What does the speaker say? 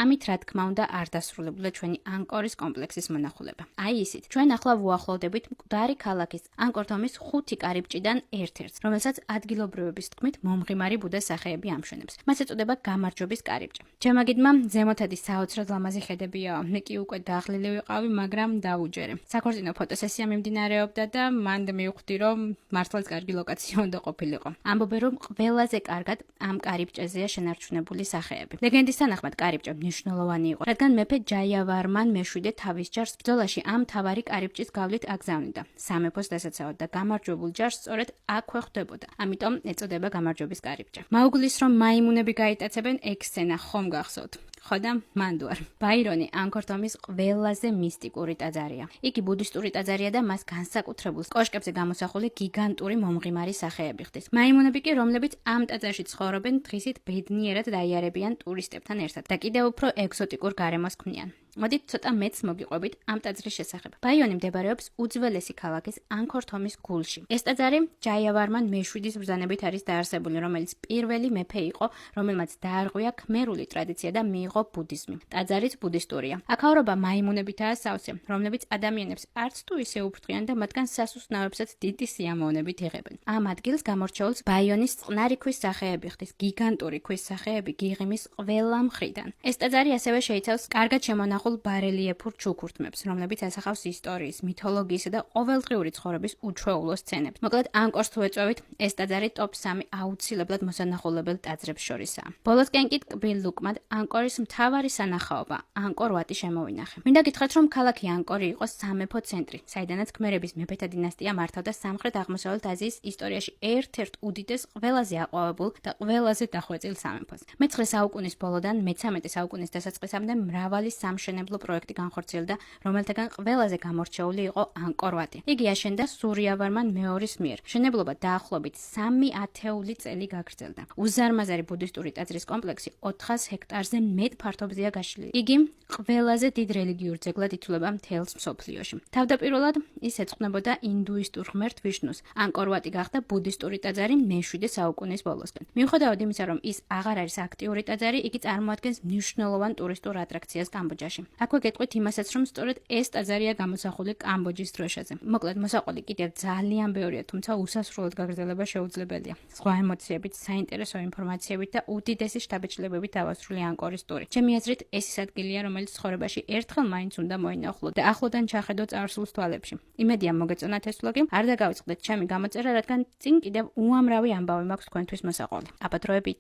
ამით რა თქმა უნდა არ დასრულებულა ჩვენი ანკორის კომპლექსის მონახულება. აი ისიც, ჩვენ ახლა ვუახლოვდებით მკვდარი ქალაქის ანკორთომის 5 კარიბჭიდან ერთ-ერთს, რომელსაც ადგილობრივების თქმით მომღიმარი ბუდას სახეები ამშვენებს. მას ეწოდება გამარჯვების კარიბჭე. ჩემმა გიდმა ზემოთადი საოცრად ლამაზი ხედებია, მე კი უკვე დაახლილი ვიყავი, მაგრამ დაუჯერე. საქორწინო ფოტოსესია მიმდინარეობდა და მანდ მივხვდი, რომ მართლაც კარგი ლოკაცია უნდა ყოფილიყო. ამბობენ, რომ ყველაზე კარგად ამ კარიბჭეზეა შენარჩუნებული სახეები. ლეგენდის თანახმად კარიბჭე მნიშვნელოვანი იყო, რადგან მეფე ჯაიავარმან მეშვიდე თავის ჯარს ბრძოლაში ამ მთავარი კარიბჭის გავლით აგზავნიდა. სამეფოს დასაცავად და გამარჯვებულ ჯარს სწორედ აქვე ხვდებოდა. ამიტომ ეწოდება გამარჯვების კარიბჭე. მაუგლის რომ მაიმუნები გაიტაცებენ ეგ სცენა ხომ გახსოვთ? ხო და მანდ ვარ. ბაირონი ანკორთომის ყველაზე მისტიკური ტაძარია. იგი ბუდისტური ტაძარია და მას განსაკუთრებულ კოშკებზე გამოსახული გიგანტური მომღიმარი სახეები ხდის. მაიმუნები კი, რომლებიც ამ ტაძარში ცხოვრობენ, დღისით ბედნიერად დაიარებიან ტურისტებთან ერთად და კიდევ უფრო ეგზოტიკურ გარემოს ქმნიან. მოდით ცოტა მეც მოგიყვებით ამ ტაძრის შესახებ. ბაიონი მდებარეობს უძველესი ქალაქის ანკორთომის გულში. ეს ტაძარი ჯაიავარმან მეშვიდის ბრძანებით არის დაარსებული, რომელიც პირველი მეფე იყო, რომელმაც დაარღვია ქმერული ტრადიცია და მიიღო ბუდიზმი. ტაძარიც ბუდისტურია. აქაურობა მაიმუნებითაა სავსე, რომლებიც ადამიანებს არც თუ ისე უფრთხიან და მათგან სასუსტნავებსაც დიდი სიამოვნებით იღებენ. ამ ადგილს გამორჩეულს ბაიონის წყნარი ქვის სახეები ხდის, გიგანტური ქვის სახეები გიღიმის ყველა მხრიდან. ეს ტაძარი ასევე შეიცავს კარგად შემონახულ ბარელიეფურ ჩუქურთმებს, რომლებიც ასახავს ისტორიის, მითოლოგიისა და ყოველდღიური ცხოვრების უჩვეულო სცენებს. მოკლედ, ანკორს თუ ეწვევით, ეს ტაძარი ტოპ 3 აუცილებლად მოსანახულებელ ტაძრებს შორისაა. ბოლოსკენ კი ტკბილ ლუკმად ანკორის მთავარი სანახაობა, ანკორ-ვატი შემოვინახე. მინდა გითხრათ, რომ ქალაქი ანკორი იყო სამეფო ცენტრი, საიდანაც ქმერების მეფეთა დინასტია მართავდა სამხრეთ-აღმოსავლეთ აზიის ისტორიაში ერთ-ერთ უდიდეს, ყველაზე აყვავებულ და ყველაზე დახვეწილ სამეფოს. მე-9 საუკუნის ბოლოდან მე-13 საუკუნის დასაწყისამდე მრავალი სამშენებლო პროექტი განხორციელდა, რომელთაგან ყველაზე გამორჩეული იყო ანკორ-ვატი. იგი აშენდა სურიავარმან მეორის მიერ. მშენებლობა დაახლოებით 3 ათეული წელი გაგრძელდა. უზარმაზარი ბუდისტური ტაძრის კომპლექსი 400 ჰექტარზე მეტ ფართობზეა გაშლილი. იგი ყველაზე დიდ რელიგიურ ძეგლად ითვლება მთელს მსოფლიოში. თავდაპირველად ის ეძღვნებოდა ინდუისტურ ღმერთ ვიშნუს. ანკორ-ვატი გახდა ბუდისტური ტაძარი მე-7 საუკუნის ბოლოსკენ. მიუხედავად იმისა, რომ ის აღარ არის აქტიური ტაძარი, იგი წარმოადგენს მნიშვნელოვან ტურისტულ ატრაქციას კამბოჯაში. აქვე გეტყვით იმასაც, რომ სწორედ ეს ტაძარია გამოსახული კამბოჯის დროშაზე. მოკლედ, მოსაყოლი კიდევ ძალიან ბევრია, თუმცა უსასრულოდ გაგრძელება შეუძლებელია. სხვა ემოციებით, საინტერესო ინფორმაციებით და უდიდესი შთაბეჭდილებებით დავასრულე ანკორის ტური. ჩემი აზრით, ეს ის ადგილია, რომელიც ცხოვრებაში ერთხელ მაინც უნდა მოინახულოთ და ახლოდან ჩახედოთ წარსულს თვალებში. იმედია მოგეწონათ ეს ვლოგი, არ დაგავიწყდეთ ჩემი გამოწერა, რადგან წინ კიდევ უამრავი ამბავი მაქვს თქვენთვის მოსაყოლი. აბა დროებით.